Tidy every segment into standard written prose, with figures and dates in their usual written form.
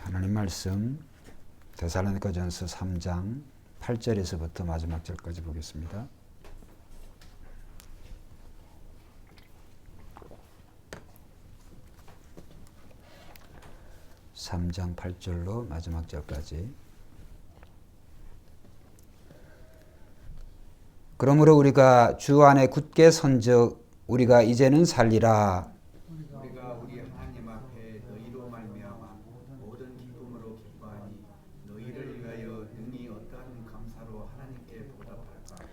하나님 말씀 데살로니가전서 3장 8절에서부터 마지막 절까지 보겠습니다. (3장 8절로) 마지막 절까지. 그러므로 우리가 주 안에 굳게 선즉 우리가 이제는 살리라. 우리가 우리 하나님 앞에 너희로 말미암아 모든 기쁨으로 기뻐하니 너희를 위하여 능히 어떠한 감사로 하나님께 보답할까.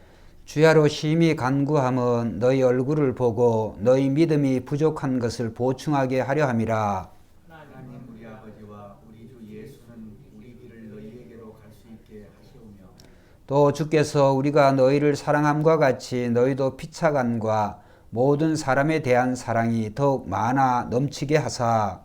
주야로 심히 간구함은 너희 얼굴을 보고 너희 믿음이 부족한 것을 보충하게 하려 함이라. 하나님 우리 아버지와 우리 주 예수는 우리 길을 너희에게로 갈 수 있게 하시오며 또 주께서 우리가 너희를 사랑함과 같이 너희도 피차간과 모든 사람에 대한 사랑이 더욱 많아 넘치게 하사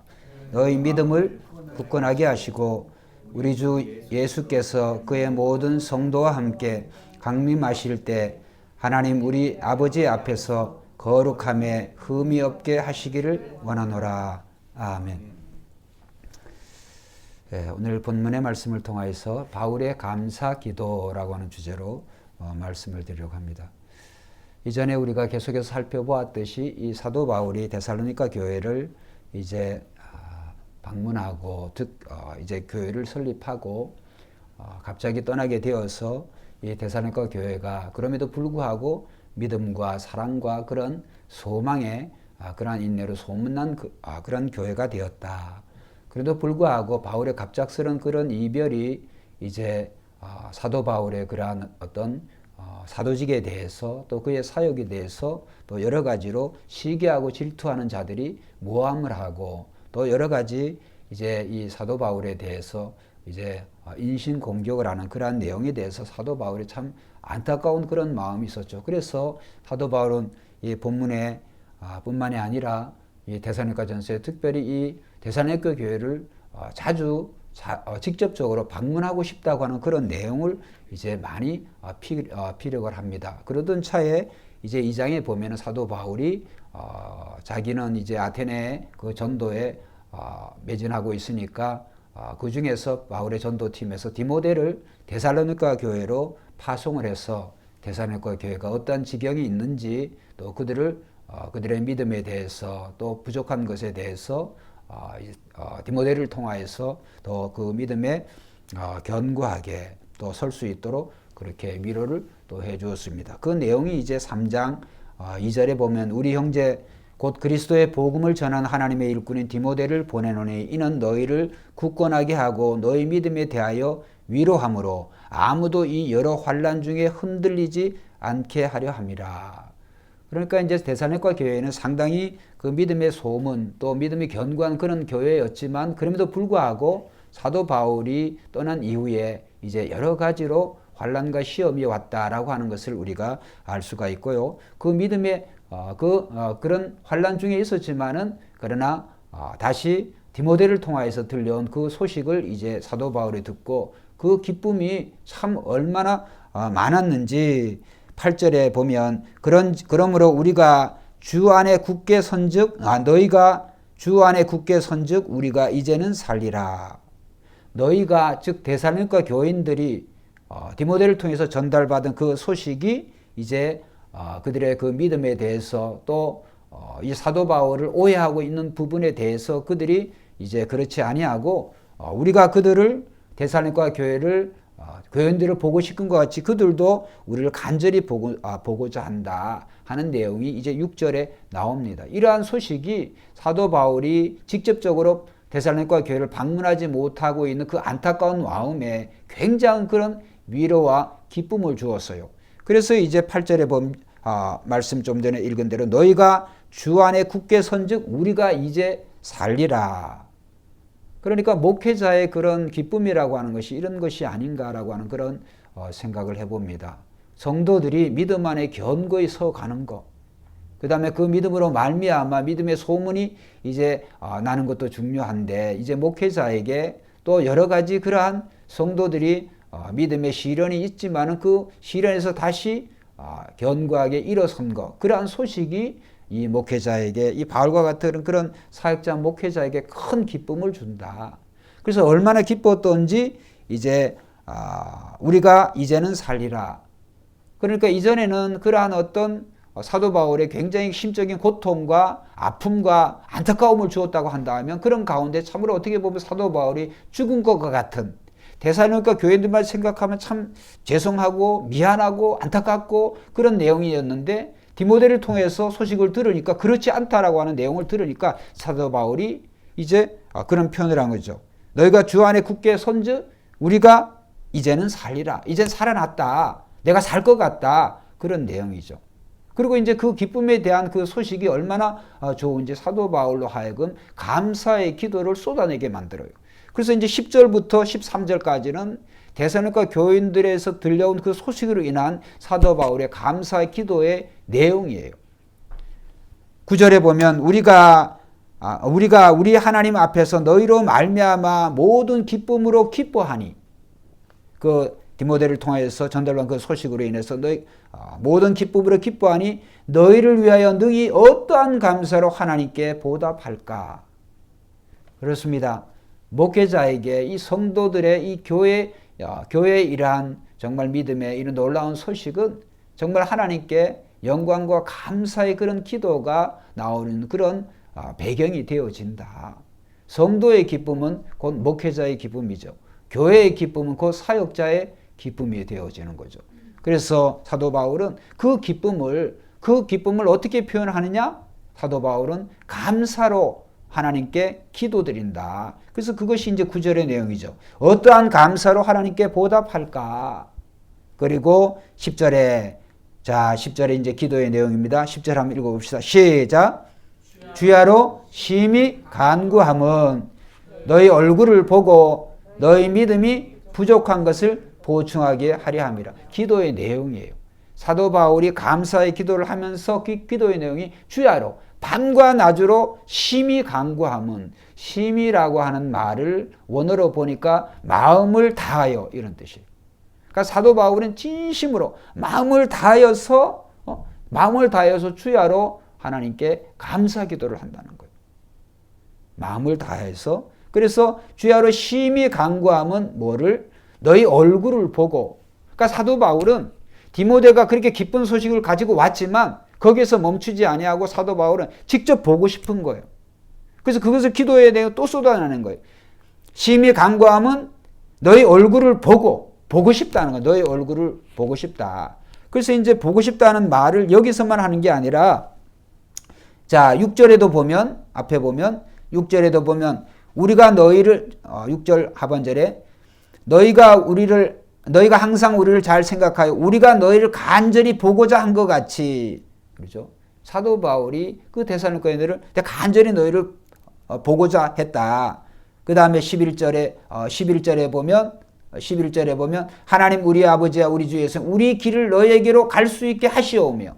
너희 믿음을 굳건하게 하시고 우리 주 예수께서 그의 모든 성도와 함께 강림하실 때 하나님 우리 아버지 앞에서 거룩함에 흠이 없게 하시기를 원하노라. 아멘. 오늘 본문의 말씀을 통하여서 바울의 감사 기도라고 하는 주제로 말씀을 드리려고 합니다. 이전에 우리가 계속해서 살펴보았듯이 이 사도 바울이 데살로니가 교회를 이제 방문하고 이제 교회를 설립하고 갑자기 떠나게 되어서 이 데살로니가 교회가 그럼에도 불구하고 믿음과 사랑과 그런 소망의 그러한 인내로 소문난 그런 교회가 되었다. 그래도 불구하고 바울의 갑작스러운 그런 이별이 이제 사도 바울의 그러한 어떤 사도직에 대해서 또 그의 사역에 대해서 또 여러 가지로 시기하고 질투하는 자들이 모함을 하고 또 여러 가지 이제 이 사도 바울에 대해서 이제 인신 공격을 하는 그러한 내용에 대해서 사도 바울이 참 안타까운 그런 마음이 있었죠. 그래서 사도 바울은 이 본문에 뿐만이 아니라 이 데살로니가전서에 특별히 이 데살로니가 교회를 자주 직접적으로 방문하고 싶다고 하는 그런 내용을 이제 많이 피력을 합니다. 그러던 차에 이제 2장에 보면은 사도 바울이 자기는 이제 아테네 그 전도에 매진하고 있으니까 그 중에서 바울의 전도팀에서 디모데를 데살로니가 교회로 파송을 해서 데살로니가 교회가 어떤 지경이 있는지 또 그들의 믿음에 대해서 또 부족한 것에 대해서 디모데를 통하여서 또 그 믿음에 견고하게 또 설 수 있도록 그렇게 위로를 또 해 주었습니다. 그 내용이 이제 3장 2절에 보면 우리 형제 곧 그리스도의 복음을 전한 하나님의 일꾼인 디모데를 보내노니 이는 너희를 굳건하게 하고 너희 믿음에 대하여 위로함으로 아무도 이 여러 환난 중에 흔들리지 않게 하려 함이라. 그러니까 이제 데살로니가 교회는 상당히 그 믿음의 소문 또 믿음이 견고한 그런 교회였지만 그럼에도 불구하고 사도 바울이 떠난 이후에 이제 여러 가지로 환난과 시험이 왔다라고 하는 것을 우리가 알 수가 있고요. 그 믿음의 그런 환난 중에 있었지만은 그러나 다시 디모데를 통하여서 들려온 그 소식을 이제 사도 바울이 듣고 그 기쁨이 참 얼마나 많았는지 8절에 보면 그러므로 우리가 주 안에 굳게 선즉 너희가 주 안에 굳게 선즉 우리가 이제는 살리라. 너희가 즉 데살로니가 교인들이 디모데를 통해서 전달받은 그 소식이 이제 그들의 그 믿음에 대해서 또 이 사도 바울을 오해하고 있는 부분에 대해서 그들이 이제 그렇지 아니하고 우리가 그들을 데살로니가 교회를 교인들을 보고 싶은 것 같이 그들도 우리를 간절히 보고자 한다 하는 내용이 이제 6절에 나옵니다. 이러한 소식이 사도 바울이 직접적으로 데살로니가 교회를 방문하지 못하고 있는 그 안타까운 마음에 굉장한 그런 위로와 기쁨을 주었어요. 그래서 이제 8절에 보면 말씀 좀 전에 읽은 대로 너희가 주 안에 굳게 선즉 우리가 이제 살리라. 그러니까 목회자의 그런 기쁨이라고 하는 것이 이런 것이 아닌가라고 하는 그런 생각을 해봅니다. 성도들이 믿음 안에 견고히 서가는 것, 그 다음에 그 믿음으로 말미암아 믿음의 소문이 이제 나는 것도 중요한데 이제 목회자에게 또 여러 가지 그러한 성도들이 믿음의 시련이 있지만은 그 시련에서 다시 견고하게 일어선 것, 그러한 소식이 이 목회자에게 이 바울과 같은 그런 사역자 목회자에게 큰 기쁨을 준다. 그래서 얼마나 기뻤던지 이제 우리가 이제는 살리라. 그러니까 이전에는 그러한 어떤 사도 바울의 굉장히 심적인 고통과 아픔과 안타까움을 주었다고 한다면 그런 가운데 참으로 어떻게 보면 사도 바울이 죽은 것과 같은, 데살로니가 교회들만 생각하면 참 죄송하고 미안하고 안타깝고 그런 내용이었는데 디모데를 통해서 소식을 들으니까 그렇지 않다라고 하는 내용을 들으니까 사도 바울이 이제 그런 표현을 한 거죠. 너희가 주 안에 굳게 선즉 우리가 이제는 살리라. 이젠 살아났다. 내가 살 것 같다. 그런 내용이죠. 그리고 이제 그 기쁨에 대한 그 소식이 얼마나 좋은지 사도 바울로 하여금 감사의 기도를 쏟아내게 만들어요. 그래서 이제 10절부터 13절까지는 데살로니가 교인들에서 들려온 그 소식으로 인한 사도 바울의 감사의 기도의 내용이에요. 9절에 보면 우리가 우리 하나님 앞에서 너희로 말미암아 모든 기쁨으로 기뻐하니, 그 디모데를 통해서 전달한 그 소식으로 인해서 너희 모든 기쁨으로 기뻐하니 너희를 위하여 능히 어떠한 감사로 하나님께 보답할까. 그렇습니다. 목회자에게 이 성도들의 이 교회의 이러한 정말 믿음의 이런 놀라운 소식은 정말 하나님께 영광과 감사의 그런 기도가 나오는 그런 배경이 되어진다. 성도의 기쁨은 곧 목회자의 기쁨이죠. 교회의 기쁨은 곧 사역자의 기쁨이 되어지는 거죠. 그래서 사도 바울은 그 기쁨을 어떻게 표현하느냐? 사도 바울은 감사로 하나님께 기도드린다. 그래서 그것이 이제 9절의 내용이죠. 어떠한 감사로 하나님께 보답할까? 그리고 10절에, 자, 10절에 이제 기도의 내용입니다. 10절 한번 읽어봅시다. 시작. 주야로 심히 간구함은 너희 얼굴을 보고 너희 믿음이 부족한 것을 보충하게 하려 함이라. 기도의 내용이에요. 사도 바울이 감사의 기도를 하면서 그 기도의 내용이 주야로, 밤과 낮으로 심히 간구함은, 심히라고 하는 말을 원어로 보니까 마음을 다하여 이런 뜻이에요. 그러니까 사도 바울은 진심으로 마음을 다하여서 주야로 하나님께 감사 기도를 한다는 거예요. 마음을 다해서. 그래서 주야로 심히 간구함은 뭐를? 너희 얼굴을 보고. 그러니까 사도 바울은 디모데가 그렇게 기쁜 소식을 가지고 왔지만 거기에서 멈추지 아니하고 사도 바울은 직접 보고 싶은 거예요. 그래서 그것을 기도에 대해 또 쏟아내는 거예요. 심히 간구함은 너희 얼굴을 보고 싶다는 거예요. 너희 얼굴을 보고 싶다. 그래서 이제 보고 싶다는 말을 여기서만 하는 게 아니라, 자, 6절에도 보면, 앞에 보면 6절에도 보면 우리가 너희를 6절 하반절에 너희가 항상 우리를 잘 생각하여 우리가 너희를 간절히 보고자 한 것 같이, 그렇죠? 사도 바울이 그 데살로니가인들을 간절히 너희를 보고자 했다. 그 다음에 11절에 보면 하나님 우리 아버지와 우리 주 예수 우리 길을 너희에게로 갈 수 있게 하시오며.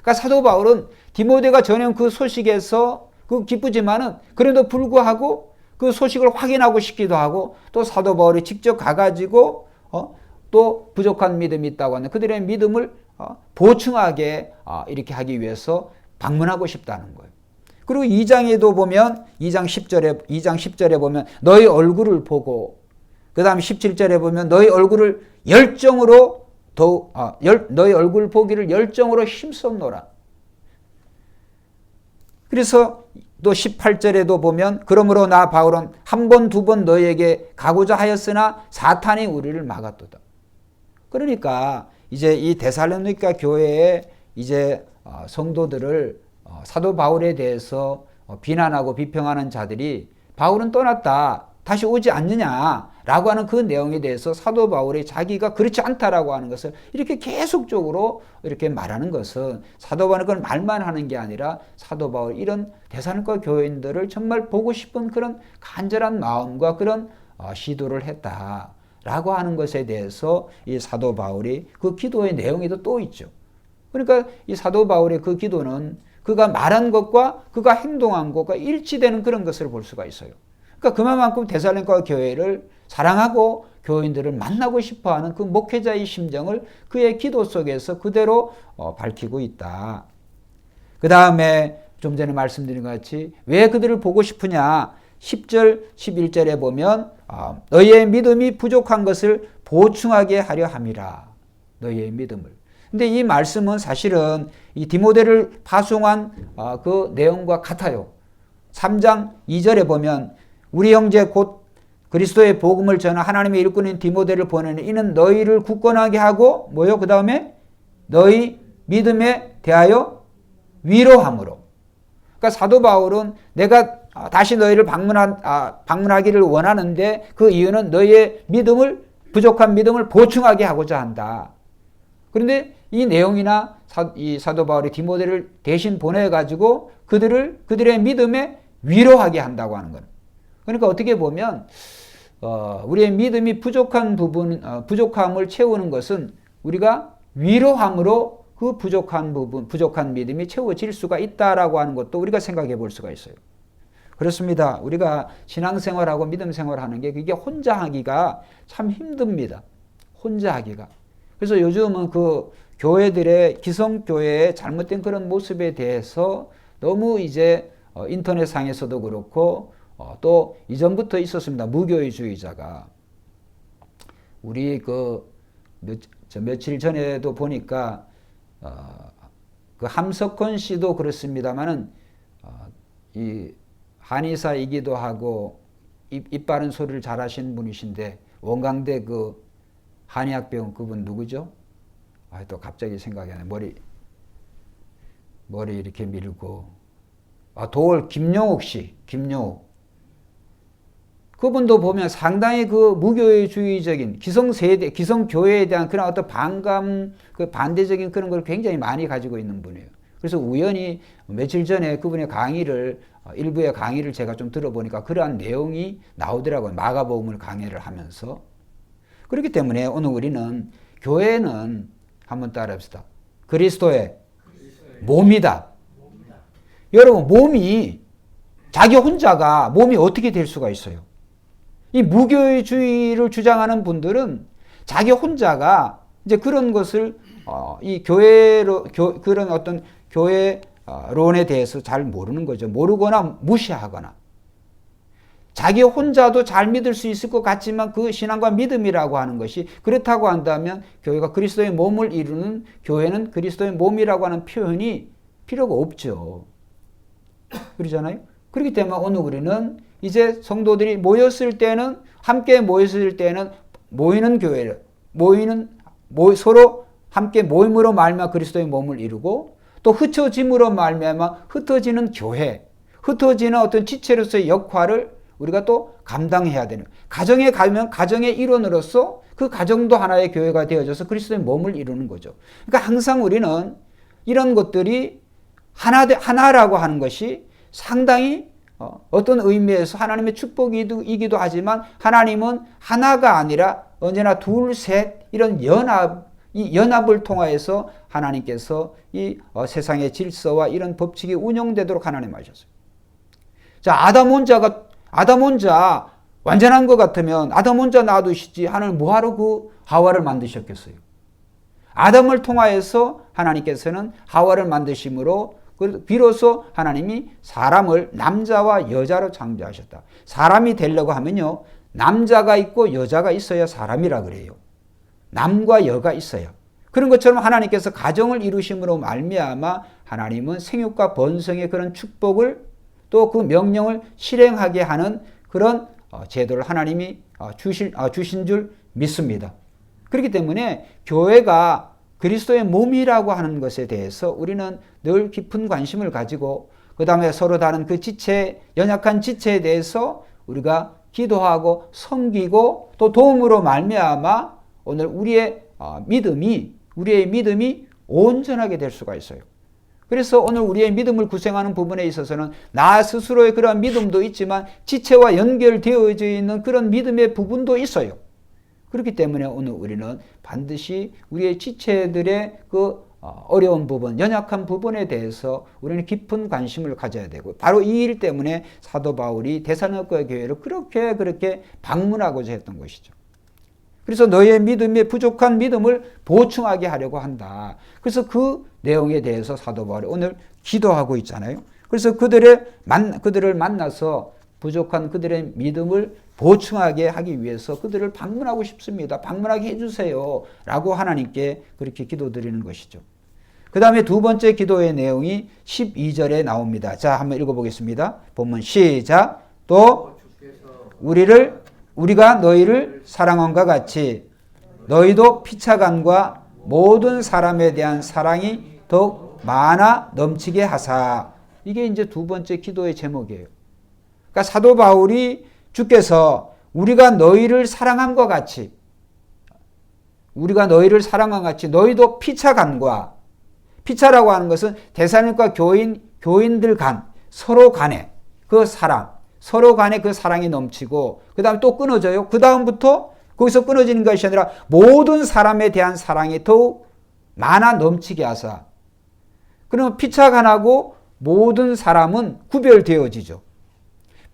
그러니까 사도 바울은 디모데가 전해온 그 소식에서 그 기쁘지만은 그래도 불구하고 그 소식을 확인하고 싶기도 하고, 또 사도 바울이 직접 가가지고 또 부족한 믿음이 있다고 하는 그들의 믿음을 보충하게 이렇게 하기 위해서 방문하고 싶다는 거예요. 그리고 2장에도 보면 2장 10절에 보면 너희 얼굴을 보고, 그 다음 17절에 보면 너희 얼굴을 열정으로 너희 얼굴 보기를 열정으로 힘썼노라. 그래서 또 18절에도 보면 그러므로 나 바울은 한 번 두 번 너희에게 가고자 하였으나 사탄이 우리를 막았도다. 그러니까 이제 이 데살로니가 교회의 이제 성도들을 사도 바울에 대해서 비난하고 비평하는 자들이 바울은 떠났다, 다시 오지 않느냐라고 하는 그 내용에 대해서 사도 바울이 자기가 그렇지 않다라고 하는 것을 이렇게 계속적으로 이렇게 말하는 것은 사도 바울은 그건 말만 하는 게 아니라 사도 바울 이런 데살로니가 교인들을 정말 보고 싶은 그런 간절한 마음과 그런 시도를 했다라고 하는 것에 대해서 이 사도 바울이 그 기도의 내용에도 또 있죠. 그러니까 이 사도 바울의 그 기도는 그가 말한 것과 그가 행동한 것과 일치되는 그런 것을 볼 수가 있어요. 그러니까 그만큼 데살로니가 교회를 사랑하고 교인들을 만나고 싶어하는 그 목회자의 심정을 그의 기도 속에서 그대로 밝히고 있다. 그 다음에 좀 전에 말씀드린 것 같이 왜 그들을 보고 싶으냐? 10절, 11절에 보면 너희의 믿음이 부족한 것을 보충하게 하려 함이라. 너희의 믿음을. 근데 이 말씀은 사실은 이 디모데를 파송한 그 내용과 같아요. 3장 2절에 보면 우리 형제 곧 그리스도의 복음을 전하 하나님의 일꾼인 디모데를 보내는 이는 너희를 굳건하게 하고 뭐요? 그 다음에 너희 믿음에 대하여 위로함으로. 그러니까 사도 바울은 내가 다시 너희를 방문하기를 원하는데 그 이유는 너희의 믿음을 부족한 믿음을 보충하게 하고자 한다. 그런데 이 내용이나 이 사도 바울이 디모데를 대신 보내가지고 그들의 믿음에 위로하게 한다고 하는 거예요. 그러니까 어떻게 보면 우리의 믿음이 부족함을 채우는 것은 우리가 위로함으로 그 부족한 믿음이 채워질 수가 있다라고 하는 것도 우리가 생각해 볼 수가 있어요. 그렇습니다. 우리가 신앙생활하고 믿음생활하는 게 그게 혼자 하기가 참 힘듭니다. 혼자 하기가. 그래서 요즘은 그 교회들의 기성교회의 잘못된 그런 모습에 대해서 너무 이제 인터넷상에서도 그렇고 또 이전부터 있었습니다. 무교회주의자가. 우리 며칠 전에도 보니까 그 함석헌 씨도 그렇습니다만은 이 한의사이기도 하고 입 바른 소리를 잘하시는 분이신데 원광대 그 한의학병원 그분 누구죠? 또 갑자기 생각이 안 나요. 머리 이렇게 밀고 김용옥 씨, 김용옥. 그분도 보면 상당히 그 무교회주의적인 기성교회에 대한 그런 어떤 반대적인 그런 걸 굉장히 많이 가지고 있는 분이에요. 그래서 우연히 며칠 전에 그분의 일부의 강의를 제가 좀 들어보니까 그러한 내용이 나오더라고요. 마가복음을 강의를 하면서. 그렇기 때문에 오늘 우리는 교회는 한번 따라합시다. 그리스도의 몸이다. 여러분, 자기 혼자가 몸이 어떻게 될 수가 있어요? 이 무교회주의를 주장하는 분들은 자기 혼자가 이제 그런 것을 이 그런 어떤 교회론에 대해서 잘 모르는 거죠. 모르거나 무시하거나. 자기 혼자도 잘 믿을 수 있을 것 같지만 그 신앙과 믿음이라고 하는 것이 그렇다고 한다면 교회가 그리스도의 몸을 이루는 교회는 그리스도의 몸이라고 하는 표현이 필요가 없죠. 그러잖아요. 그렇기 때문에 오늘 우리는 이제 성도들이 함께 모였을 때는 모이는 교회를 서로 함께 모임으로 말미암아 그리스도의 몸을 이루고 또 흩어짐으로 말미암아 흩어지는 교회, 흩어지는 어떤 지체로서의 역할을 우리가 또 감당해야 되는. 가정에 가면 가정의 일원으로서 그 가정도 하나의 교회가 되어져서 그리스도의 몸을 이루는 거죠. 그러니까 항상 우리는 이런 것들이 하나라고 하는 것이 상당히 어떤 의미에서 하나님의 축복이기도 하지만 하나님은 하나가 아니라 언제나 둘, 셋 이런 이 연합을 통하여서 하나님께서 이 세상의 질서와 이런 법칙이 운영되도록 하나님 하셨어요. 자, 아담 혼자 완전한 것 같으면 아담 혼자 놔두시지 하나님 뭐하러 그 하와를 만드셨겠어요? 아담을 통하여서 하나님께서는 하와를 만드심으로 비로소 하나님이 사람을 남자와 여자로 창조하셨다. 사람이 되려고 하면요, 남자가 있고 여자가 있어야 사람이라 그래요. 남과 여가 있어요. 그런 것처럼 하나님께서 가정을 이루심으로 말미암아 하나님은 생육과 번성의 그런 축복을 또 그 명령을 실행하게 하는 그런 제도를 하나님이 주신 줄 믿습니다. 그렇기 때문에 교회가 그리스도의 몸이라고 하는 것에 대해서 우리는 늘 깊은 관심을 가지고 그 다음에 서로 다른 그 연약한 지체에 대해서 우리가 기도하고 섬기고 또 도움으로 말미암아 오늘 우리의 믿음이 온전하게 될 수가 있어요. 그래서 오늘 우리의 믿음을 구성하는 부분에 있어서는 나 스스로의 그런 믿음도 있지만 지체와 연결되어져 있는 그런 믿음의 부분도 있어요. 그렇기 때문에 오늘 우리는 반드시 우리의 지체들의 그 어려운 부분, 연약한 부분에 대해서 우리는 깊은 관심을 가져야 되고 바로 이 일 때문에 사도 바울이 데살로니가 교회를 그렇게 방문하고자 했던 것이죠. 그래서 너의 믿음의 부족한 믿음을 보충하게 하려고 한다. 그래서 그 내용에 대해서 사도 바울이 오늘 기도하고 있잖아요. 그래서 그들을 만나서 부족한 그들의 믿음을 보충하게 하기 위해서 그들을 방문하고 싶습니다. 방문하게 해주세요. 라고 하나님께 그렇게 기도드리는 것이죠. 그 다음에 두 번째 기도의 내용이 12절에 나옵니다. 자, 한번 읽어보겠습니다. 본문 시작. 또 우리가 너희를 사랑함과 같이 너희도 피차간과 모든 사람에 대한 사랑이 더욱 많아 넘치게 하사. 이게 이제 두 번째 기도의 제목이에요. 그러니까 사도 바울이 주께서 우리가 너희를 사랑함과 같이 너희도 피차간과, 피차라고 하는 것은 데살로니가 교인들 간, 서로 간에 그 사랑, 서로 간에 그 사랑이 넘치고, 그 다음에 또 끊어져요. 그 다음부터 거기서 끊어지는 것이 아니라 모든 사람에 대한 사랑이 더욱 많아 넘치게 하사. 그러면 피차간하고 모든 사람은 구별되어지죠.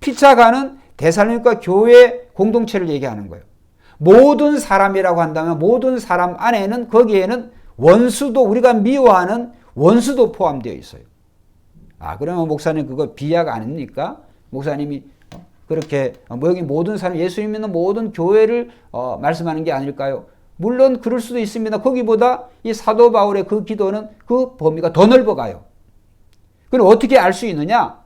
피차간은 데살로니가 교회 공동체를 얘기하는 거예요. 모든 사람이라고 한다면 모든 사람 안에는, 거기에는 원수도, 우리가 미워하는 원수도 포함되어 있어요. 그러면 목사님 그거 비약 아닙니까? 목사님이 그렇게 여기 모든 사람, 예수 믿는 모든 교회를 말씀하는 게 아닐까요? 물론 그럴 수도 있습니다. 거기보다 이 사도 바울의 그 기도는 그 범위가 더 넓어가요. 그럼 어떻게 알 수 있느냐?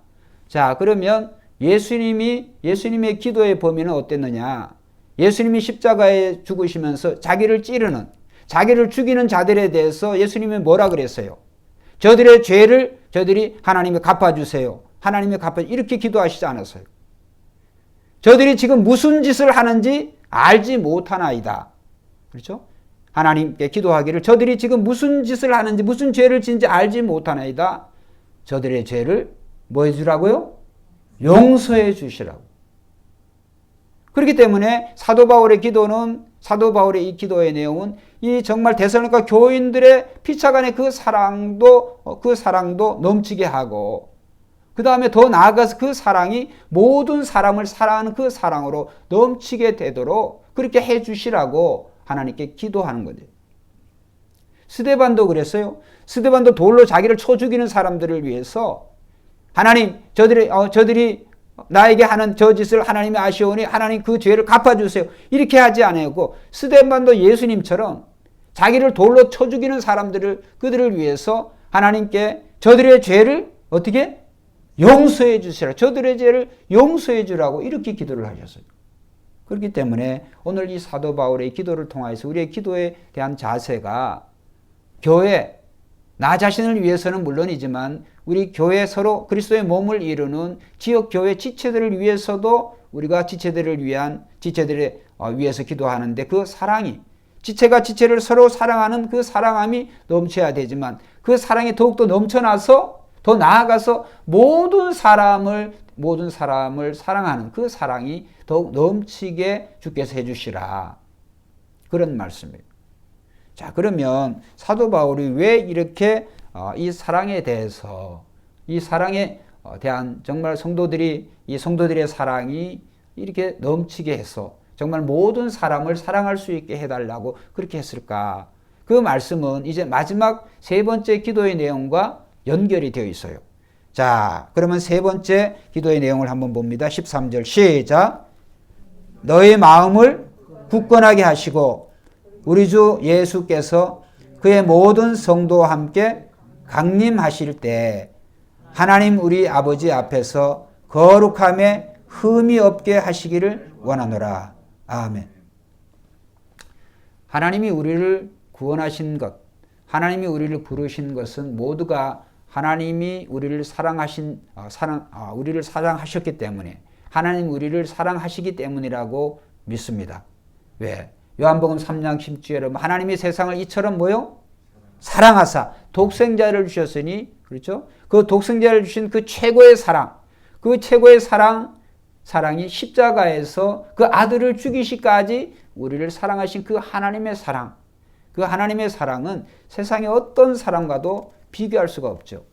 자, 그러면 예수님의 기도의 범위는 어땠느냐? 예수님이 십자가에 죽으시면서 자기를 죽이는 자들에 대해서 예수님이 뭐라 그랬어요? 저들의 죄를 저들이 하나님이 갚아주세요. 하나님이 이렇게 기도하시지 않았어요. 저들이 지금 무슨 짓을 하는지 알지 못하나이다. 그렇죠? 하나님께 기도하기를 저들이 지금 무슨 짓을 하는지, 무슨 죄를 짓는지 알지 못하나이다. 저들의 죄를 뭐 해주라고요? 용서해 주시라고. 그렇기 때문에 사도 바울의 이 기도의 내용은 이 정말 데살로니가 교인들의 피차간의 그 사랑도 넘치게 하고, 그 다음에 더 나아가서 그 사랑이 모든 사람을 사랑하는 그 사랑으로 넘치게 되도록 그렇게 해 주시라고 하나님께 기도하는 거죠. 스데반도 그랬어요. 스데반도 돌로 자기를 쳐 죽이는 사람들을 위해서 하나님, 저들이 나에게 하는 저 짓을 하나님이 아시오니 하나님 그 죄를 갚아주세요. 이렇게 하지 않았고, 스데반도 예수님처럼 자기를 돌로 쳐 죽이는 그들을 위해서 하나님께 저들의 죄를 어떻게? 용서해 주시라. 저들의 죄를 용서해 주라고 이렇게 기도를 하셨어요. 그렇기 때문에 오늘 이 사도 바울의 기도를 통해서 우리의 기도에 대한 자세가 교회, 나 자신을 위해서는 물론이지만 우리 교회 서로 그리스도의 몸을 이루는 지역 교회 지체들을 위해서도 우리가 지체들을 위해서 기도하는데, 그 사랑이, 지체가 지체를 서로 사랑하는 그 사랑함이 넘쳐야 되지만, 그 사랑이 더욱더 넘쳐나서 더 나아가서 모든 사람을 사랑하는 그 사랑이 더욱 넘치게 주께서 해주시라. 그런 말씀이에요. 자, 그러면 사도 바울이 왜 이렇게 이 사랑에 대해서, 이 사랑에 대한 정말 성도들의 사랑이 이렇게 넘치게 해서 정말 모든 사람을 사랑할 수 있게 해달라고 그렇게 했을까? 그 말씀은 이제 마지막 세 번째 기도의 내용과 연결이 되어 있어요. 자, 그러면 세 번째 기도의 내용을 한번 봅니다. 13절 시작. 너의 마음을 굳건하게 하시고 우리 주 예수께서 그의 모든 성도와 함께 강림하실 때 하나님 우리 아버지 앞에서 거룩함에 흠이 없게 하시기를 원하노라. 아멘. 하나님이 우리를 구원하신 것, 하나님이 우리를 부르신 것은 모두가 하나님이 우리를 우리를 사랑하셨기 때문에, 하나님 우리를 사랑하시기 때문이라고 믿습니다. 왜? 요한복음 3장 10절에 하나님이 세상을 이처럼 사랑하사 독생자를 주셨으니, 그렇죠? 그 독생자를 주신 그 최고의 사랑, 그 최고의 사랑이 십자가에서 그 아들을 죽이시까지 우리를 사랑하신 그 하나님의 사랑, 그 하나님의 사랑은 세상의 어떤 사랑과도 비교할 수가 없죠.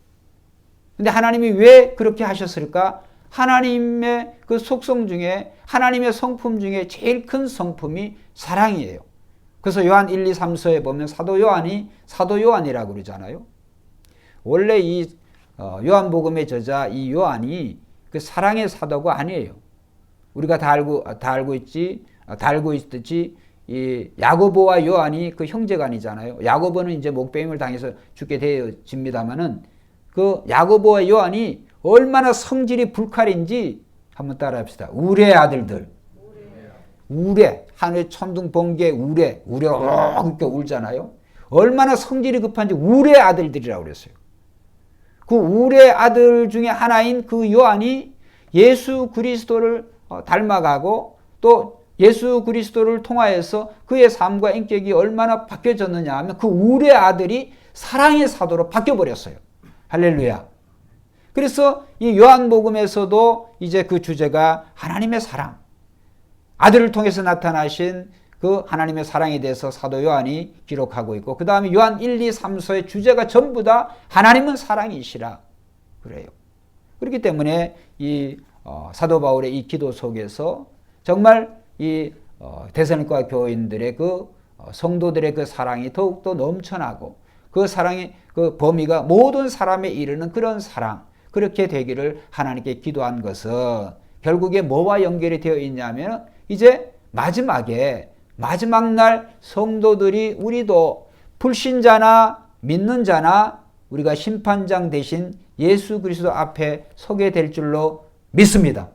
근데 하나님이 왜 그렇게 하셨을까? 하나님의 그 속성 중에, 하나님의 성품 중에 제일 큰 성품이 사랑이에요. 그래서 요한 1, 2, 3서에 보면 사도 요한이라고 그러잖아요. 원래 이 요한복음의 저자 이 요한이 그 사랑의 사도가 아니에요. 우리가 다 알고 있듯이 이 야고보와 요한이 그 형제간이잖아요. 야고보는 이제 목배임을 당해서 죽게 되어집니다만은 그 야고보와 요한이 얼마나 성질이 불칼인지 한번 따라합시다. 우레 아들들. 우레. 하늘의 천둥 번개 우레. 우레가 그렇게 울잖아요. 얼마나 성질이 급한지 우레 아들들이라고 그랬어요. 그 우레 아들 중에 하나인 그 요한이 예수 그리스도를 닮아가고 또 예수 그리스도를 통하여서 그의 삶과 인격이 얼마나 바뀌어졌느냐 하면 그 우레 아들이 사랑의 사도로 바뀌어버렸어요. 할렐루야. 그래서 이 요한복음에서도 이제 그 주제가 하나님의 사랑, 아들을 통해서 나타나신 그 하나님의 사랑에 대해서 사도 요한이 기록하고 있고 그 다음에 요한 1, 2, 3서의 주제가 전부 다 하나님은 사랑이시라 그래요. 그렇기 때문에 이 사도 바울의 이 기도 속에서 정말 이 데살로니가 교인들의 그 성도들의 그 사랑이 더욱더 넘쳐나고 그 사랑의 그 범위가 모든 사람에 이르는 그런 사랑, 그렇게 되기를 하나님께 기도한 것은 결국에 뭐와 연결이 되어 있냐면 이제 마지막 날 성도들이 우리도 불신자나 믿는 자나 우리가 심판장 대신 예수 그리스도 앞에 서게 될 줄로 믿습니다.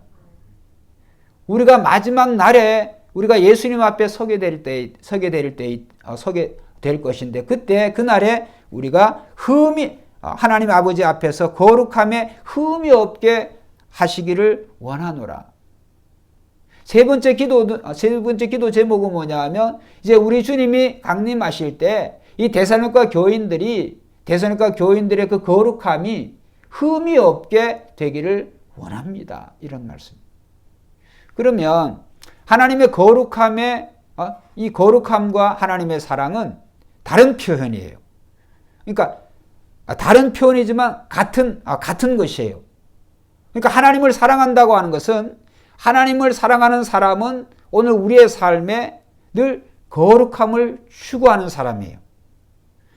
우리가 마지막 날에 우리가 예수님 앞에 서게 될 것인데 그때 그날에 우리가 하나님 아버지 앞에서 거룩함에 흠이 없게 하시기를 원하노라. 세 번째 기도 제목은 뭐냐 하면 이제 우리 주님이 강림하실 때 이 데살로니가 교인들의 그 거룩함이 흠이 없게 되기를 원합니다. 이런 말씀. 그러면 하나님의 이 거룩함과 하나님의 사랑은 다른 표현이에요. 그러니까 다른 표현이지만 같은 것이에요. 그러니까 하나님을 사랑한다고 하는 것은 하나님을 사랑하는 사람은 오늘 우리의 삶에 늘 거룩함을 추구하는 사람이에요.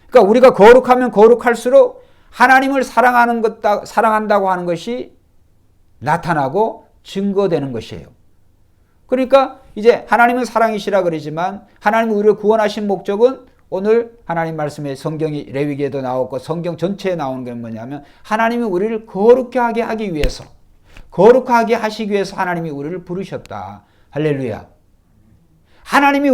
그러니까 우리가 거룩하면 거룩할수록 하나님을 사랑한다고 하는 것이 나타나고 증거되는 것이에요. 그러니까 이제 하나님은 사랑이시라 그러지만 하나님이 우리를 구원하신 목적은 오늘 하나님 말씀에 성경이 레위기에도 나오고 성경 전체에 나오는 게 뭐냐면 하나님이 우리를 거룩하게 하기 위해서 거룩하게 하시기 위해서 하나님이 우리를 부르셨다. 할렐루야. 하나님이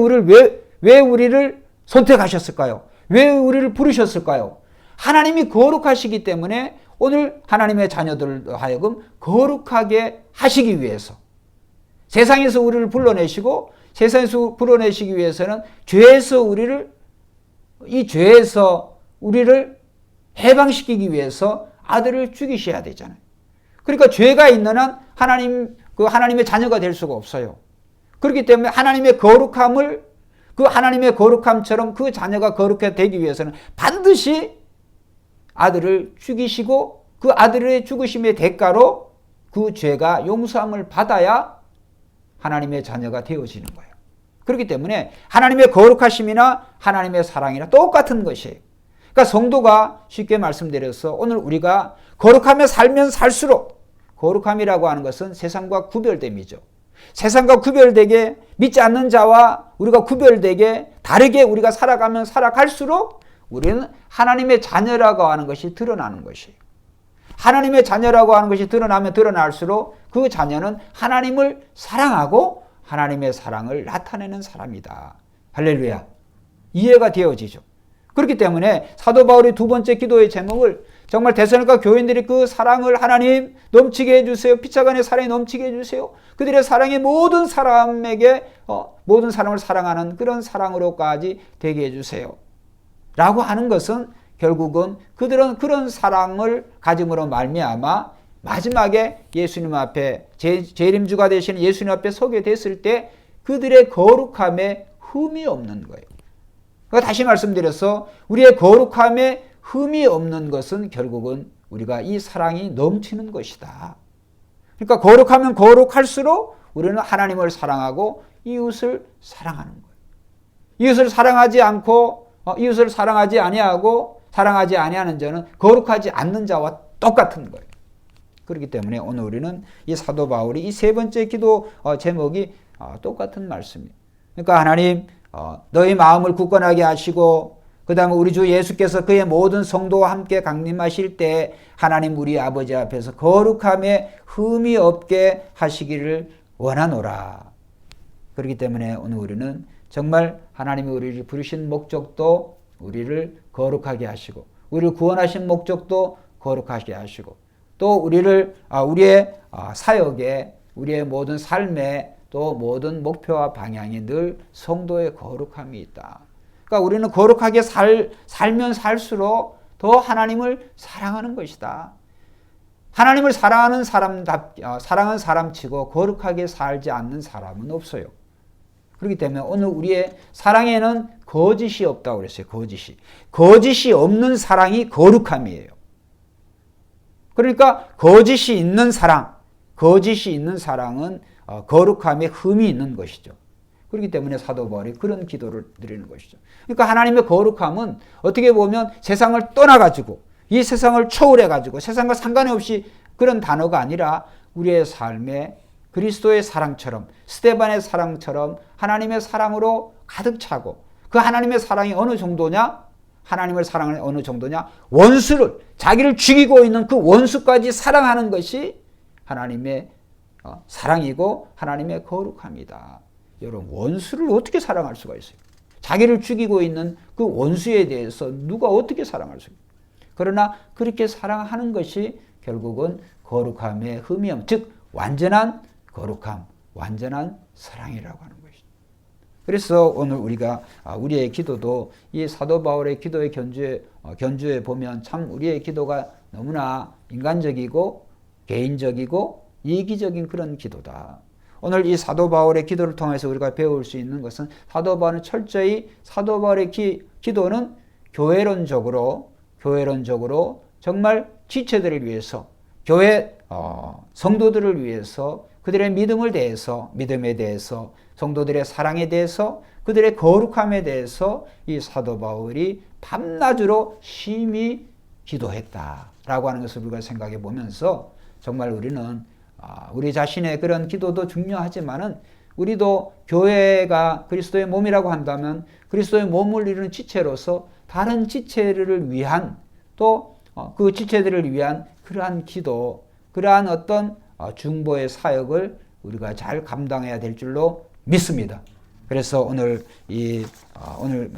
왜 우리를 선택하셨을까요? 왜 우리를 부르셨을까요? 하나님이 거룩하시기 때문에 오늘 하나님의 자녀들로 하여금 거룩하게 하시기 위해서 세상에서 우리를 불러내시고 세상에서 불러내시기 위해서는 죄에서 우리를 해방시키기 위해서 아들을 죽이셔야 되잖아요. 그러니까 죄가 있는 한 하나님의 자녀가 될 수가 없어요. 그렇기 때문에 하나님의 거룩함처럼 그 자녀가 거룩하게 되기 위해서는 반드시 아들을 죽이시고 그 아들의 죽으심의 대가로 그 죄가 용서함을 받아야 하나님의 자녀가 되어지는 거예요. 그렇기 때문에 하나님의 거룩하심이나 하나님의 사랑이나 똑같은 것이에요. 그러니까 성도가 쉽게 말씀드려서 오늘 우리가 거룩하며 살면 살수록 거룩함이라고 하는 것은 세상과 구별됨이죠. 세상과 구별되게 믿지 않는 자와 우리가 구별되게 다르게 우리가 살아가면 살아갈수록 우리는 하나님의 자녀라고 하는 것이 드러나는 것이에요. 하나님의 자녀라고 하는 것이 드러나면 드러날수록 그 자녀는 하나님을 사랑하고 하나님의 사랑을 나타내는 사람이다. 할렐루야. 이해가 되어지죠. 그렇기 때문에 사도 바울의 두 번째 기도의 제목을 정말 데살로니가 교인들이 그 사랑을 하나님 넘치게 해주세요. 피차간의 사랑이 넘치게 해주세요. 그들의 사랑이 모든 사람에게 모든 사람을 사랑하는 그런 사랑으로까지 되게 해주세요. 라고 하는 것은 결국은 그들은 그런 사랑을 가짐으로 말미암아 마지막에 예수님 앞에 재림주가 되시는 예수님 앞에 서게 됐을 때 그들의 거룩함에 흠이 없는 거예요. 그러니까 다시 말씀드려서 우리의 거룩함에 흠이 없는 것은 결국은 우리가 이 사랑이 넘치는 것이다. 그러니까 거룩하면 거룩할수록 우리는 하나님을 사랑하고 이웃을 사랑하는 거예요. 이웃을 사랑하지 않고 이웃을 사랑하지 아니하고 사랑하지 아니하는 자는 거룩하지 않는 자와 똑같은 거예요. 그렇기 때문에 오늘 우리는 이 사도 바울이 이 세 번째 기도 제목이 똑같은 말씀이에요. 그러니까 하나님 너희 마음을 굳건하게 하시고 그 다음에 우리 주 예수께서 그의 모든 성도와 함께 강림하실 때 하나님 우리 아버지 앞에서 거룩함에 흠이 없게 하시기를 원하노라. 그렇기 때문에 오늘 우리는 정말 하나님이 우리를 부르신 목적도 우리를 거룩하게 하시고 우리를 구원하신 목적도 거룩하게 하시고 또 우리를 우리의 사역에 우리의 모든 삶에 또 모든 목표와 방향이 늘 성도의 거룩함이 있다. 그러니까 우리는 거룩하게 살면 살수록 더 하나님을 사랑하는 것이다. 하나님을 사랑하는 사람치고 거룩하게 살지 않는 사람은 없어요. 그렇기 때문에 오늘 우리의 사랑에는 거짓이 없다고 그랬어요. 거짓이 없는 사랑이 거룩함이에요. 그러니까 거짓이 있는 사랑은 거룩함에 흠이 있는 것이죠. 그렇기 때문에 사도 바울이 그런 기도를 드리는 것이죠. 그러니까 하나님의 거룩함은 어떻게 보면 세상을 떠나가지고 이 세상을 초월해가지고 세상과 상관이 없이 그런 단어가 아니라 우리의 삶에 그리스도의 사랑처럼 스데반의 사랑처럼 하나님의 사랑으로 가득 차고 그 하나님의 사랑이 어느 정도냐? 하나님을 사랑하는 어느 정도냐? 원수를 자기를 죽이고 있는 그 원수까지 사랑하는 것이 하나님의 사랑이고 하나님의 거룩함이다. 여러분 원수를 어떻게 사랑할 수가 있어요? 자기를 죽이고 있는 그 원수에 대해서 누가 어떻게 사랑할 수 있어요? 그러나 그렇게 사랑하는 것이 결국은 거룩함의 흠이 없는 즉 완전한 거룩함, 완전한 사랑이라고 하는 것이죠. 그래서 오늘 우리가 우리의 기도도 이 사도 바울의 기도의 견주에 보면 참 우리의 기도가 너무나 인간적이고 개인적이고 이기적인 그런 기도다. 오늘 이 사도 바울의 기도를 통해서 우리가 배울 수 있는 것은 사도 바울은 철저히 사도 바울의 기도는 교회론적으로 정말 지체들을 위해서 교회 성도들을 위해서 그들의 믿음에 대해서 성도들의 사랑에 대해서 그들의 거룩함에 대해서 이 사도 바울이 밤낮으로 심히 기도했다라고 하는 것을 우리가 생각해 보면서 정말 우리는 우리 자신의 그런 기도도 중요하지만은 우리도 교회가 그리스도의 몸이라고 한다면 그리스도의 몸을 이루는 지체로서 다른 지체를 위한 또 그 지체들을 위한 그러한 기도, 그러한 어떤 중보의 사역을 우리가 잘 감당해야 될 줄로 믿습니다. 그래서 오늘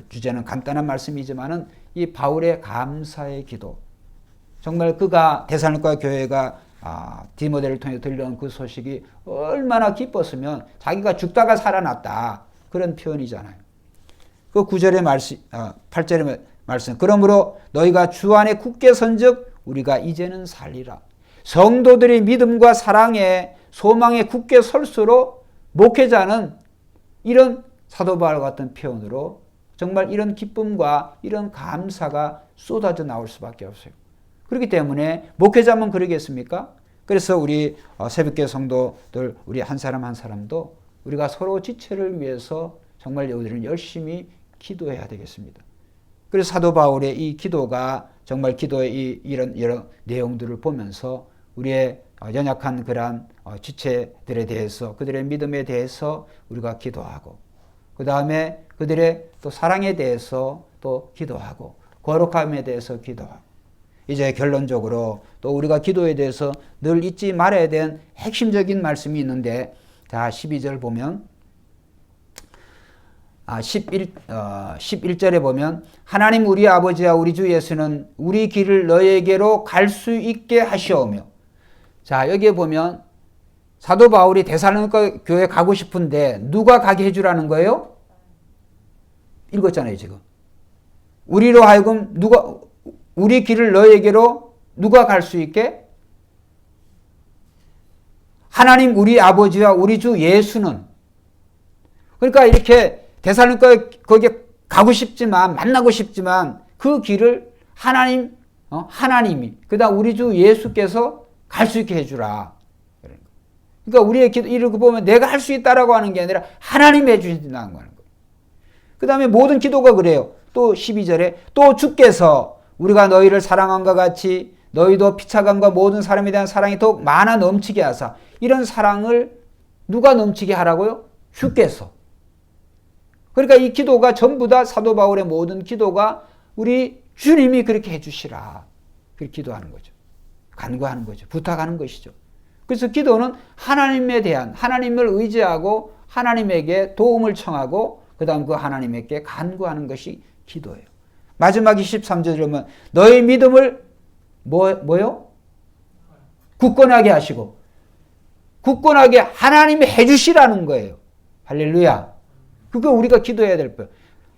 주제는 간단한 말씀이지만은 이 바울의 감사의 기도, 정말 그가 데살로니가 교회가 디모데를 통해 들려온 그 소식이 얼마나 기뻤으면 자기가 죽다가 살아났다 그런 표현이잖아요. 그 9절의 말씀, 8절의 말씀. 그러므로 너희가 주 안에 굳게 선즉 우리가 이제는 살리라. 성도들이 믿음과 사랑에 소망에 굳게 설수록 목회자는 이런 사도 바울 같은 표현으로 정말 이런 기쁨과 이런 감사가 쏟아져 나올 수밖에 없어요. 그렇기 때문에 목회자면 그러겠습니까? 그래서 우리 새벽교 성도들 우리 한 사람 한 사람도 우리가 서로 지체를 위해서 정말 우리는 열심히 기도해야 되겠습니다. 그래서 사도 바울의 이 기도가 정말 기도의 이런 여러 내용들을 보면서 우리의 연약한 그러한 지체들에 대해서 그들의 믿음에 대해서 우리가 기도하고 그 다음에 그들의 또 사랑에 대해서 또 기도하고 거룩함에 대해서 기도하고 이제 결론적으로 또 우리가 기도에 대해서 늘 잊지 말아야 되는 핵심적인 말씀이 있는데 자 12절 보면 11절에 보면 하나님 우리 아버지와 우리 주 예수는 우리 길을 너에게로 갈 수 있게 하시오며 자 여기에 보면 사도 바울이 데살로니가 교회 가고 싶은데 누가 가게 해주라는 거예요? 읽었잖아요 지금. 우리로 하여금 우리 길을 너에게로 누가 갈 수 있게? 하나님 우리 아버지와 우리 주 예수는. 그러니까 이렇게 데살로니가 거기에 가고 싶지만 만나고 싶지만 그 길을 하나님이 그다음 우리 주 예수께서 갈 수 있게 해주라. 그러니까 우리의 기도 이렇게 보면 내가 할 수 있다라고 하는 게 아니라 하나님이 해주신다는 거예요. 그 다음에 모든 기도가 그래요. 또 12절에 또 주께서 우리가 너희를 사랑함과 같이 너희도 피차감과 모든 사람에 대한 사랑이 더욱 많아 넘치게 하사. 이런 사랑을 누가 넘치게 하라고요? 주께서. 그러니까 이 기도가 전부 다 사도 바울의 모든 기도가 우리 주님이 그렇게 해주시라. 그렇게 기도하는 거죠. 간구하는 거죠. 부탁하는 것이죠. 그래서 기도는 하나님에 대한, 하나님을 의지하고 하나님에게 도움을 청하고 그 다음 그 하나님에게 간구하는 것이 기도예요. 마지막 23절 보면 너의 믿음을 뭐요? 굳건하게 하시고, 굳건하게 하나님이 해주시라는 거예요. 할렐루야. 그거 우리가 기도해야 될 거예요.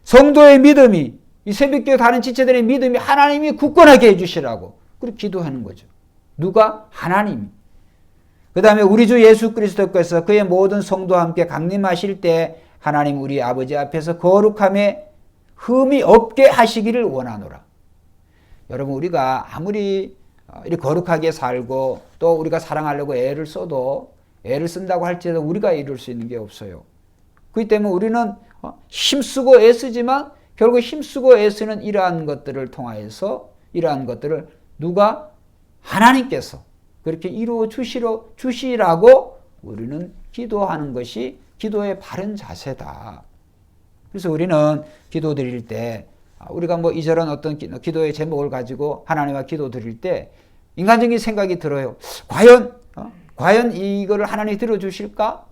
성도의 믿음이, 이 새벽교회 다른 지체들의 믿음이 하나님이 굳건하게 해주시라고 그렇게 기도하는 거죠. 누가? 하나님이. 그 다음에 우리 주 예수 그리스도께서 그의 모든 성도와 함께 강림하실 때 하나님 우리 아버지 앞에서 거룩함에 흠이 없게 하시기를 원하노라. 여러분, 우리가 아무리 이렇게 거룩하게 살고 또 우리가 사랑하려고 애를 써도, 애를 쓴다고 할지라도 우리가 이룰 수 있는 게 없어요. 그렇기 때문에 우리는 힘쓰고 애쓰지만 결국 힘쓰고 애쓰는 이러한 것들을 통하여서 이러한 것들을 누가? 하나님께서 그렇게 이루어 주시라고 우리는 기도하는 것이 기도의 바른 자세다. 그래서 우리는 기도 드릴 때 우리가 뭐 이저런 어떤 기도의 제목을 가지고 하나님과 기도 드릴 때 인간적인 생각이 들어요. 과연 이거를 하나님이 들어주실까?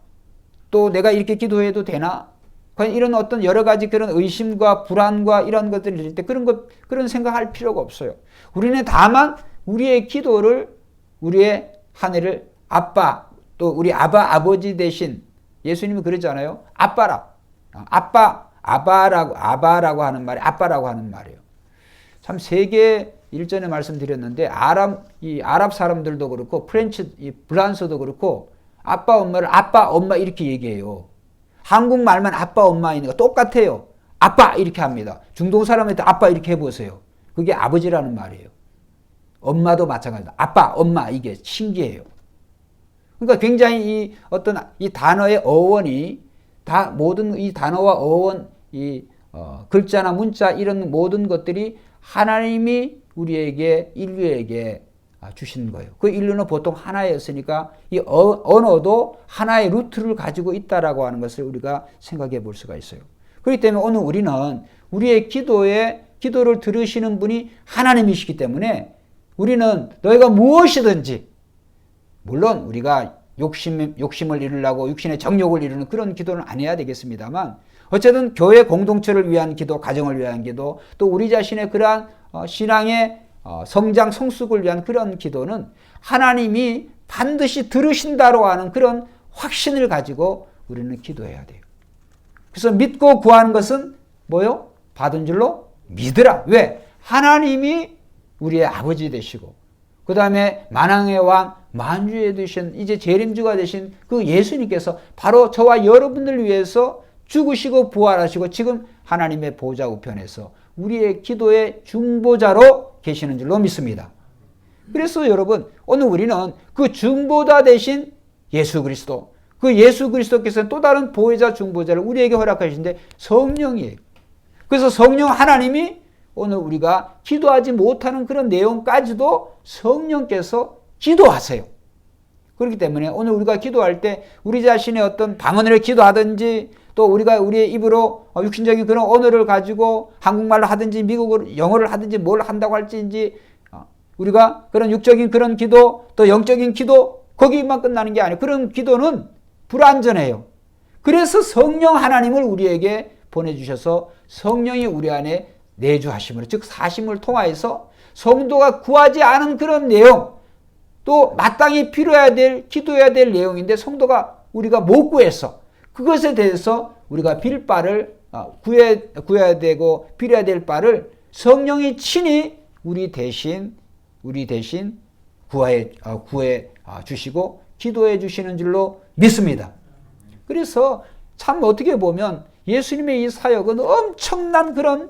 또 내가 이렇게 기도해도 되나? 과연 이런 어떤 여러 가지 그런 의심과 불안과 이런 것들을 드릴 때 그런 생각할 필요가 없어요. 우리는 다만 우리의 기도를, 우리의 한 해를 아빠, 또 우리 아버지 대신 예수님이 그러잖아요. 아빠라. 아바라고 하는 말이 아빠라고 하는 말이에요. 참 세계 일전에 말씀드렸는데 아랍 사람들도 그렇고 프랑스도 그렇고 아빠 엄마를 아빠 엄마 이렇게 얘기해요. 한국말만 아빠 엄마 있는 거 똑같아요. 아빠 이렇게 합니다. 중동 사람한테 아빠 이렇게 해보세요. 그게 아버지라는 말이에요. 엄마도 마찬가지다. 아빠 엄마 이게 신기해요. 그러니까 굉장히 이 단어의 어원이 다 모든 이 단어와 어원, 글자나 문자 이런 모든 것들이 하나님이 우리에게 인류에게 주신 거예요. 그 인류는 보통 하나였으니까 이 언어도 하나의 루트를 가지고 있다라고 하는 것을 우리가 생각해 볼 수가 있어요. 그렇기 때문에 오늘 우리는 우리의 기도를 들으시는 분이 하나님이시기 때문에 우리는 너희가 무엇이든지, 물론 우리가 욕심을 이루려고 육신의 정욕을 이루는 그런 기도는 안 해야 되겠습니다만, 어쨌든 교회 공동체를 위한 기도, 가정을 위한 기도, 또 우리 자신의 그러한 신앙의 성장, 성숙을 위한 그런 기도는 하나님이 반드시 들으신다고 하는 그런 확신을 가지고 우리는 기도해야 돼요. 그래서 믿고 구하는 것은 뭐요? 받은 줄로 믿으라. 왜? 하나님이 우리의 아버지 되시고 그 다음에 만왕의 왕, 만주에 되신 이제 재림주가 되신 그 예수님께서 바로 저와 여러분들 위해서 죽으시고 부활하시고 지금 하나님의 보좌 우편에서 우리의 기도의 중보자로 계시는 줄로 믿습니다. 그래서 여러분, 오늘 우리는 그 중보자 되신 예수 그리스도, 그 예수 그리스도께서는 또 다른 보혜자 중보자를 우리에게 허락하시는데 성령이에요. 그래서 성령 하나님이 오늘 우리가 기도하지 못하는 그런 내용까지도 성령께서 기도하세요. 그렇기 때문에 오늘 우리가 기도할 때 우리 자신의 어떤 방언을 기도하든지 또 우리가 우리의 입으로 육신적인 그런 언어를 가지고 한국말로 하든지 미국어로 영어를 하든지 뭘 한다고 할지인지 우리가 그런 육적인 그런 기도 또 영적인 기도 거기만 끝나는 게 아니에요. 그런 기도는 불완전해요. 그래서 성령 하나님을 우리에게 보내주셔서 성령이 우리 안에 내주하심으로, 즉 사심을 통하여서 성도가 구하지 않은 그런 내용, 또 마땅히 빌어야 될, 기도해야 될 내용인데 성도가 우리가 못 구해서 그것에 대해서 우리가 빌 바를 구해야 되고 빌어야 될 바를 성령이 친히 우리 대신 구해 주시고 기도해 주시는 줄로 믿습니다. 그래서 참 어떻게 보면 예수님의 이 사역은 엄청난 그런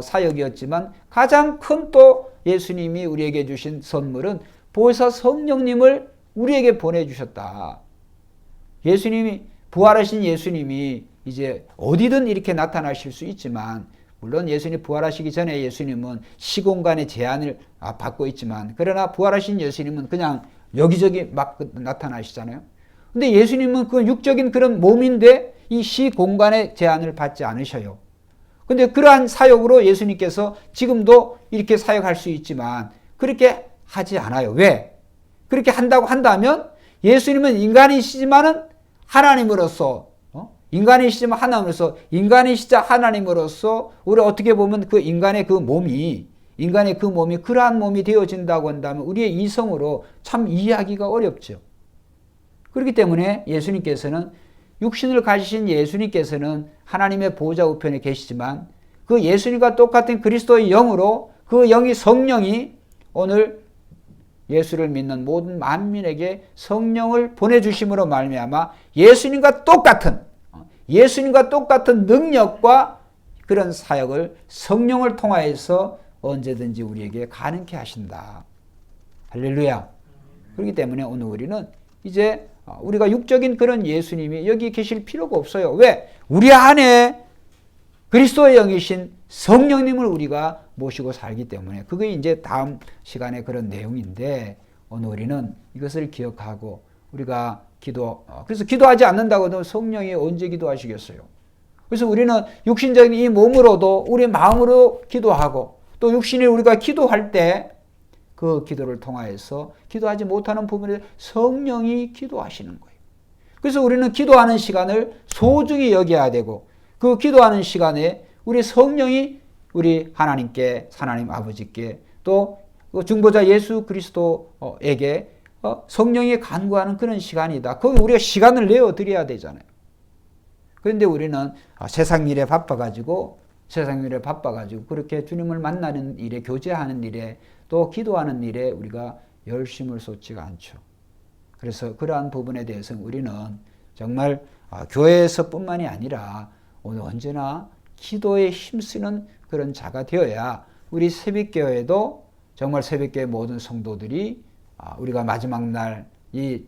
사역이었지만 가장 큰 또 예수님이 우리에게 주신 선물은 보혜사 성령님을 우리에게 보내주셨다. 예수님이 부활하신 예수님이 이제 어디든 이렇게 나타나실 수 있지만 물론 예수님이 부활하시기 전에 예수님은 시공간의 제한을 받고 있지만, 그러나 부활하신 예수님은 그냥 여기저기 막 나타나시잖아요. 근데 예수님은 그 육적인 그런 몸인데 이 시공간의 제한을 받지 않으셔요. 근데 그러한 사역으로 예수님께서 지금도 이렇게 사역할 수 있지만 그렇게 하지 않아요. 왜? 그렇게 한다고 한다면 예수님은 인간이시지만은 하나님으로서, 인간이시지만 하나님으로서, 인간이시자 하나님으로서 우리 어떻게 보면 그 인간의 그 몸이 그러한 몸이 되어진다고 한다면 우리의 이성으로 참 이해하기가 어렵죠. 그렇기 때문에 예수님께서는, 육신을 가지신 예수님께서는 하나님의 보좌 우편에 계시지만 그 예수님과 똑같은 그리스도의 영으로, 그 영이 성령이 오늘 예수를 믿는 모든 만민에게 성령을 보내주심으로 말미암아 예수님과 똑같은 능력과 그런 사역을 성령을 통하여서 언제든지 우리에게 가능케 하신다. 할렐루야. 그렇기 때문에 오늘 우리는 이제 우리가 육적인 그런 예수님이 여기 계실 필요가 없어요. 왜? 우리 안에 그리스도의 영이신 성령님을 우리가 모시고 살기 때문에, 그게 이제 다음 시간에 그런 내용인데, 오늘 우리는 이것을 기억하고 우리가 그래서 기도하지 않는다고 하면 성령이 언제 기도하시겠어요? 그래서 우리는 육신적인 이 몸으로도 우리 마음으로 기도하고, 또 육신이 우리가 기도할 때 그 기도를 통하여서 기도하지 못하는 부분에 성령이 기도하시는 거예요. 그래서 우리는 기도하는 시간을 소중히 여겨야 되고, 그 기도하는 시간에 우리 성령이 우리 하나님께, 하나님 아버지께, 또 중보자 예수 그리스도에게 성령이 간구하는 그런 시간이다. 거기 우리가 시간을 내어 드려야 되잖아요. 그런데 우리는 세상 일에 바빠가지고 그렇게 주님을 만나는 일에, 교제하는 일에, 또 기도하는 일에 우리가 열심을 쏟지가 않죠. 그래서 그러한 부분에 대해서 우리는 정말 교회에서뿐만이 아니라 오늘 언제나 기도에 힘쓰는 그런 자가 되어야 우리 새벽교회도, 정말 새벽교회 모든 성도들이 우리가 마지막 날 이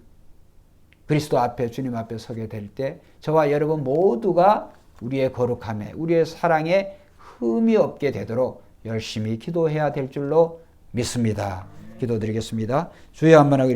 그리스도 앞에, 주님 앞에 서게 될 때 저와 여러분 모두가 우리의 거룩함에, 우리의 사랑에 흠이 없게 되도록 열심히 기도해야 될 줄로 믿습니다. 기도드리겠습니다. 주여 한번 하고